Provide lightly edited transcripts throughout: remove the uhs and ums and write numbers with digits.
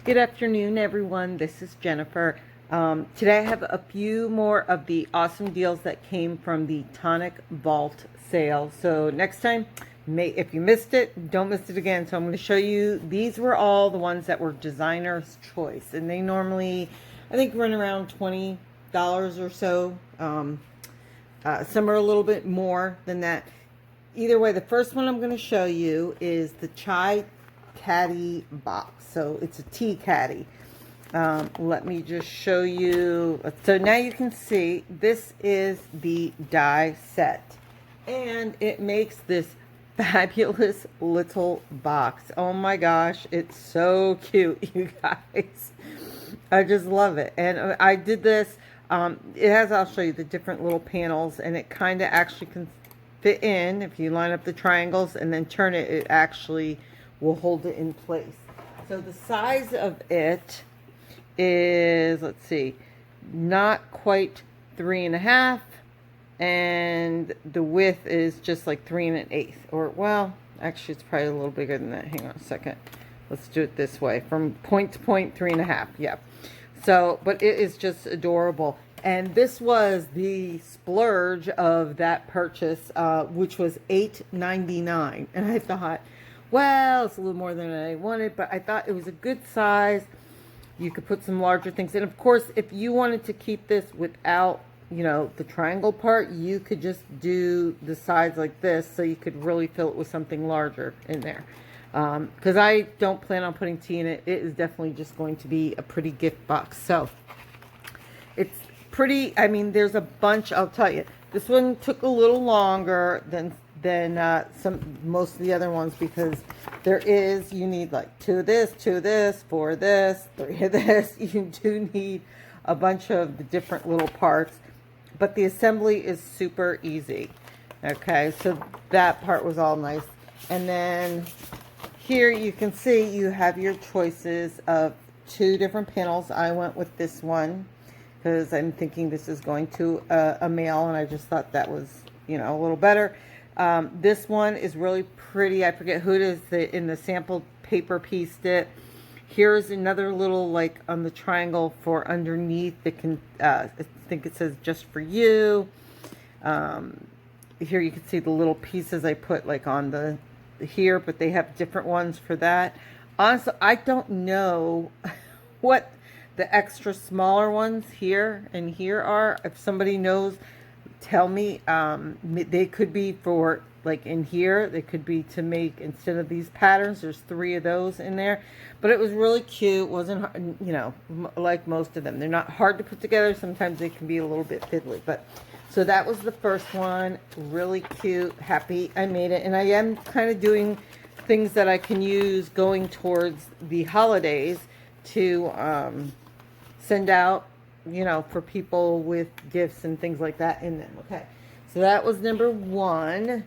Good afternoon, everyone. This is Jennifer. Today I have a few more of the awesome deals that came from the Tonic Vault sale. So next time, if you missed it, don't miss it again. So I'm going to show you, these were all the ones that were designer's choice. And they normally, I think, run around $20 or so. Some are a little bit more than that. Either way, the first one I'm going to show you is the Chai Caddy Box. So it's a tea caddy. Let me just show you. So now you can see this is the die set. And it makes this fabulous little box. Oh my gosh, it's so cute, you guys. I just love it. And I did this. It has, I'll show you the different little panels, and it kind of actually can fit in. If you line up the triangles and then turn it, it actually will hold it in place. So the size of it is, let's see, not quite 3.5, and the width is just like 3 1/8, or well, actually it's probably a little bigger than that. Hang on a second. Let's do it this way, from point to point, 3.5. Yeah. So, but it is just adorable. And this was the splurge of that purchase, which was $8.99. And I thought, well, it's a little more than I wanted, but I thought it was a good size. You could put some larger things in. Of course, if you wanted to keep this without, you know, the triangle part, you could just do the sides like this, so you could really fill it with something larger in there. Because I don't plan on putting tea in it. It is definitely just going to be a pretty gift box. So it's pretty. I mean, there's a bunch. I'll tell you, this one took a little longer than most of the other ones, because you need like 2 of this, 2 of this, 4 of this, 3 of this. You do need a bunch of the different little parts, but the assembly is super easy. Okay, so that part was all nice. And then here you can see you have your choices of 2 different panels. I went with this one because I'm thinking this is going to a male, and I just thought that was, you know, a little better. This one is really pretty. I forget who it is that in the sample paper pieced it. Here's another little, like, on the triangle for underneath. It can, I think it says just for you. Here you can see the little pieces I put like on the here, but they have different ones for that. Honestly, I don't know what the extra smaller ones here and here are. If somebody knows, tell me. They could be for, like, in here, they could be to make, instead of these patterns, there's 3 of those in there. But it was really cute. Wasn't hard, you know, like most of them, they're not hard to put together. Sometimes they can be a little bit fiddly. But so that was the first one. Really cute. Happy I made it. And I am kind of doing things that I can use going towards the holidays to send out, you know, for people with gifts and things like that in them. Okay, so that was number 1.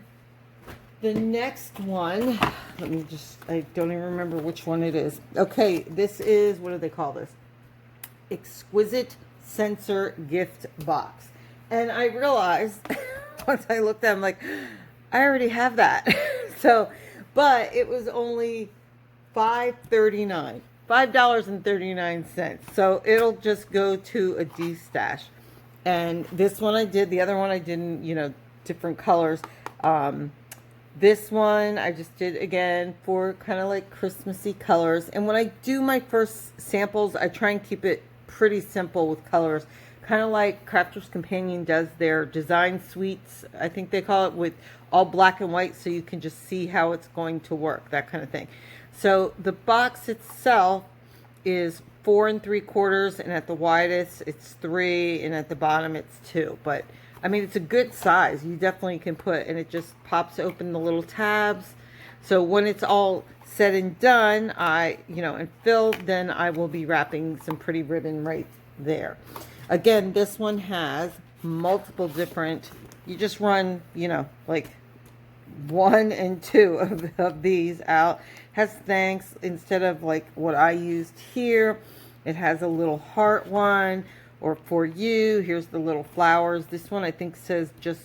The next one, let me just, I don't even remember which one it is. Okay, this is, what do they call this? Exquisite Sensor Gift Box. And I realized, once I looked at it, I'm like, I already have that. So, but it was only $5.39. $5.39. So it'll just go to a D-stash. And this one I did. The other one I didn't, you know, different colors. This one I just did again for kind of like Christmassy colors. And when I do my first samples, I try and keep it pretty simple with colors. Kind of like Crafter's Companion does their design suites, I think they call it, with all black and white, so you can just see how it's going to work, that kind of thing. So the box itself is 4 3/4, and at the widest it's 3, and at the bottom it's 2. But I mean, it's a good size. You definitely can put, and it just pops open the little tabs. So when it's all said and done, and filled, then I will be wrapping some pretty ribbon right there. Again, this one has multiple different, you just run, you know, like 1 and 2 of these out. Has thanks instead of like what I used here. It has a little heart one, or for you. Here's the little flowers. This one I think says just,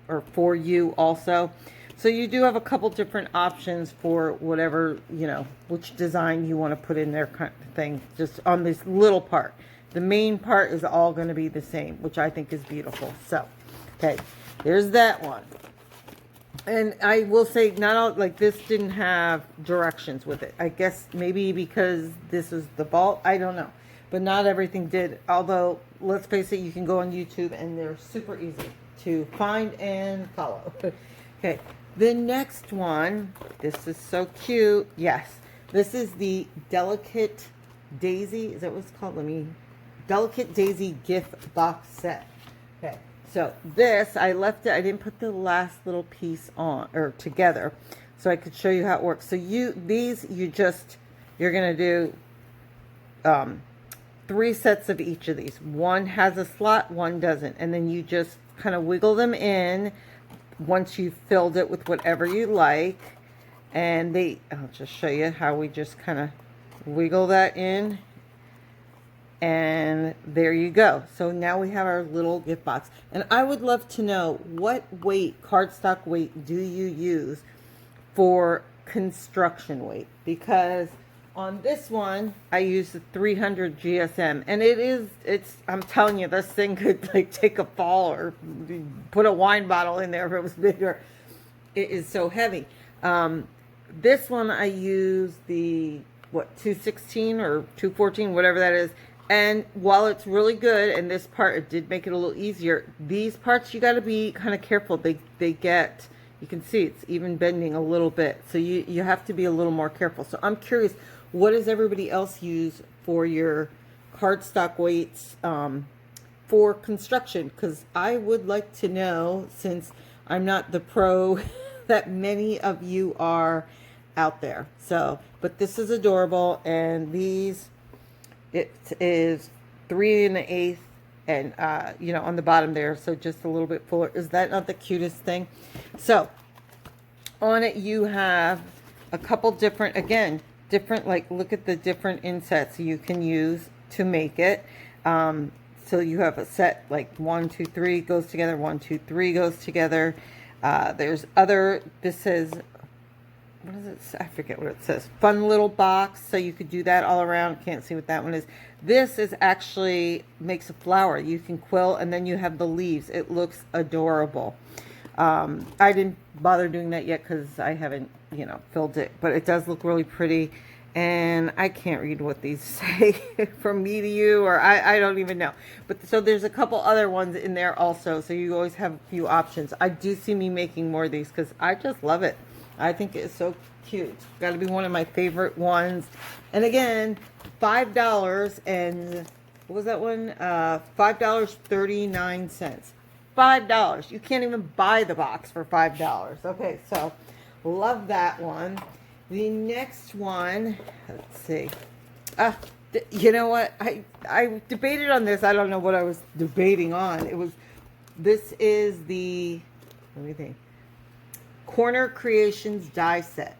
or for you also. So you do have a couple different options for whatever, you know, which design you want to put in there kind of thing, just on this little part. The main part is all going to be the same, which I think is beautiful. So, okay, there's that one. And I will say, not all, like this didn't have directions with it. I guess maybe because this is the vault, I don't know. But not everything did. Although, let's face it, you can go on YouTube and they're super easy to find and follow. Okay, the next one, this is so cute. Yes, this is the Delicate Daisy. Is that what it's called? Delicate Daisy gift box set. Okay. So this, I left it, I didn't put the last little piece on, or together, so I could show you how it works. So you're going to do 3 sets of each of these. One has a slot, one doesn't. And then you just kind of wiggle them in once you've filled it with whatever you like. And I'll just show you how we just kind of wiggle that in. And there you go. So now we have our little gift box. And I would love to know, what weight, cardstock weight, do you use for construction weight? Because on this one, I use the 300 GSM. And I'm telling you, this thing could like take a fall or put a wine bottle in there if it was bigger. It is so heavy. This one, I use the, 216 or 214, whatever that is. And while it's really good, and this part, it did make it a little easier, these parts you got to be kind of careful. They get, you can see it's even bending a little bit. So you have to be a little more careful. So I'm curious, what does everybody else use for your cardstock weights for construction? Because I would like to know, since I'm not the pro that many of you are out there. So, but this is adorable, and these, it is 3 1/8, and you know, on the bottom there, so just a little bit fuller. Is that not the cutest thing? So on it you have a couple different, again, different, like, look at the different insets you can use to make it. So you have a set like 1 2 3 goes together, 1 2 3 goes together. There's other, this says, what is it? I forget what it says. Fun little box. So you could do that all around. Can't see what that one is. This is actually makes a flower. You can quill, and then you have the leaves. It looks adorable. I didn't bother doing that yet because I haven't, you know, filled it. But it does look really pretty. And I can't read what these say from me to you, or I don't even know. But so there's a couple other ones in there also. So you always have a few options. I do see me making more of these because I just love it. I think it's so cute. It's got to be one of my favorite ones. And again, $5 and what was that one? $5.39. $5. You can't even buy the box for $5. Okay, so love that one. The next one, let's see. You know what? I debated on this. I don't know what I was debating on. This is the, let me think. Corner Creations die set,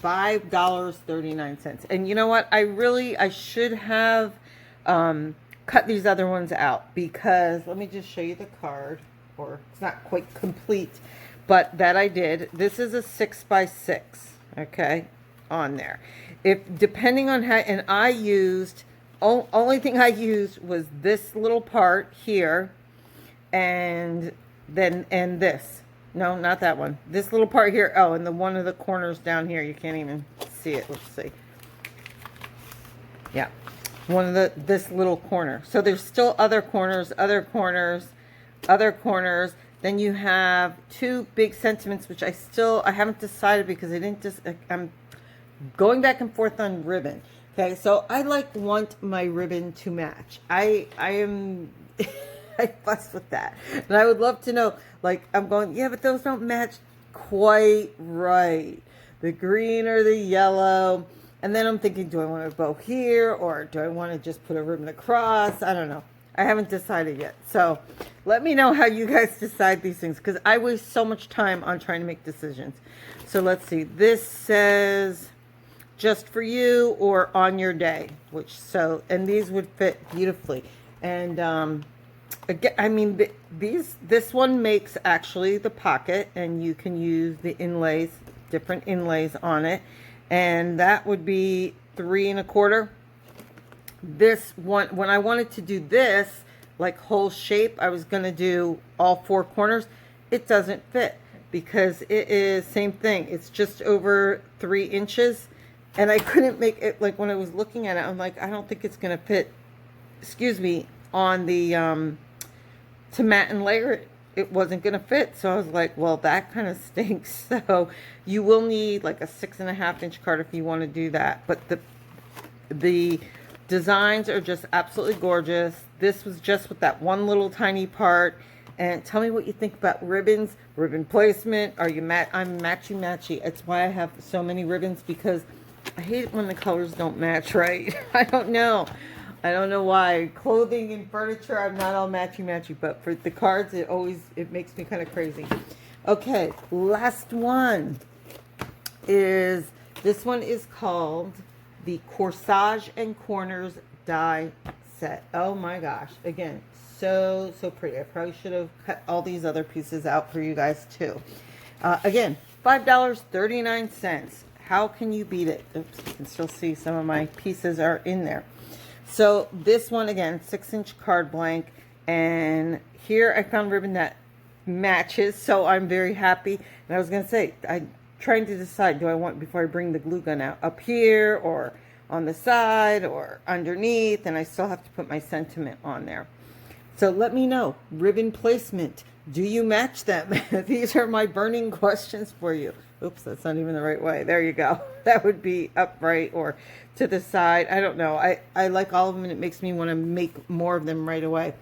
$5.39. And you know what? I should have cut these other ones out, because let me just show you the card, or it's not quite complete, but that I did. This is a 6x6, okay, on there. If depending on how, and I used, only thing I used was this little part here, and this. No, not that one. This little part here. Oh, and the one of the corners down here. You can't even see it. Let's see. Yeah. One of this little corner. So there's still other corners, other corners, other corners. Then you have 2 big sentiments, which I haven't decided because I'm going back and forth on ribbon. Okay. So I want my ribbon to match. I am... I fuss with that. And I would love to know, like, I'm going, yeah, but those don't match quite right. The green or the yellow. And then I'm thinking, do I want a bow here, or do I want to just put a ribbon across? I don't know. I haven't decided yet. So let me know how you guys decide these things, because I waste so much time on trying to make decisions. So let's see. This says just for you or on your day, and these would fit beautifully. And again, I mean, this one makes actually the pocket, and you can use the inlays, different inlays on it, and that would be 3 1/4. This one, when I wanted to do this like whole shape, I was going to do all 4 corners. It doesn't fit because it is same thing. It's just over 3 inches, and I couldn't make it, like when I was looking at it, I'm like, I don't think it's going to fit, excuse me, on the to mat and layer it wasn't going to fit. So I was like, well, that kind of stinks. So you will need like a 6.5 inch card if you want to do that. But the designs are just absolutely gorgeous. This was just with that one little tiny part. And tell me what you think about ribbons, ribbon placement. Are you I'm matchy-matchy. It's why I have so many ribbons, because I hate it when the colors don't match right. I don't know. I don't know why. Clothing and furniture, I'm not all matchy-matchy, but for the cards, it makes me kind of crazy. Okay, last one is, this one is called the Corsage and Corners Die Set. Oh my gosh. Again, so pretty. I probably should have cut all these other pieces out for you guys too. Again, $5.39. How can you beat it? Oops, you can still see some of my pieces are in there. So this one, again, 6 inch card blank, and here I found ribbon that matches, so I'm very happy. And I was going to say, I'm trying to decide, do I want, before I bring the glue gun out, up here or on the side or underneath, and I still have to put my sentiment on there. So let me know, ribbon placement, do you match them? These are my burning questions for you. Oops, that's not even the right way. There you go. That would be upright or to the side. I don't know. I like all of them, and it makes me want to make more of them right away.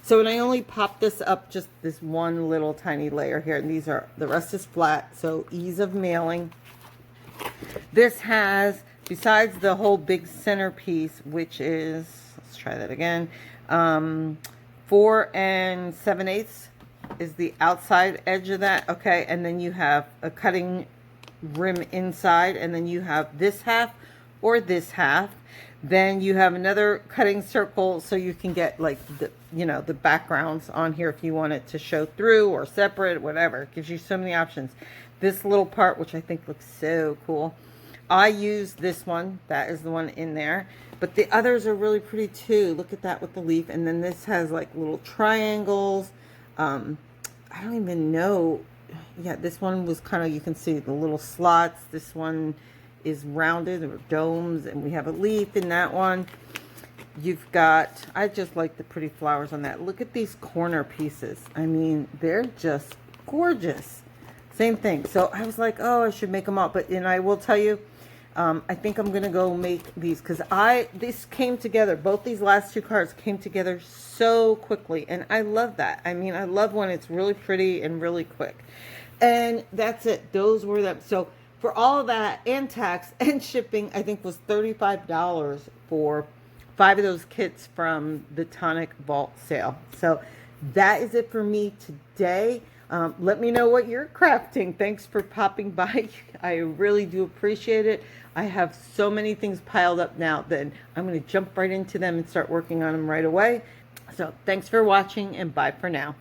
So when I only pop this up, just this one little tiny layer here, and these are, the rest is flat, so ease of mailing. This has, besides the whole big centerpiece, which is, let's try that again, 4 7/8 is the outside edge of that. Okay, and then you have a cutting rim inside, and then you have this half or this half. Then you have another cutting circle, so you can get like the, you know, the backgrounds on here if you want it to show through or separate, whatever. It gives you so many options. This little part, which I think looks so cool, I use this one. That is the one in there. But the others are really pretty too. Look at that with the leaf. And then this has like little triangles. I don't even know. Yeah, this one was kind of, you can see the little slots. This one is rounded, or domes, and we have a leaf in that one. You've got, I just like the pretty flowers on that. Look at these corner pieces. I mean, they're just gorgeous. Same thing. So I was like, oh, I should make them up. But, and I will tell you, I think I'm going to go make these, because this came together. Both these last 2 cards came together so quickly, and I love that. I mean, I love when it's really pretty and really quick. And that's it. Those were them. So for all of that and tax and shipping, I think was $35 for 5 of those kits from the Tonic Vault sale. So that is it for me today. Let me know what you're crafting. Thanks for popping by. I really do appreciate it. I have so many things piled up now that I'm going to jump right into them and start working on them right away. So thanks for watching, and bye for now.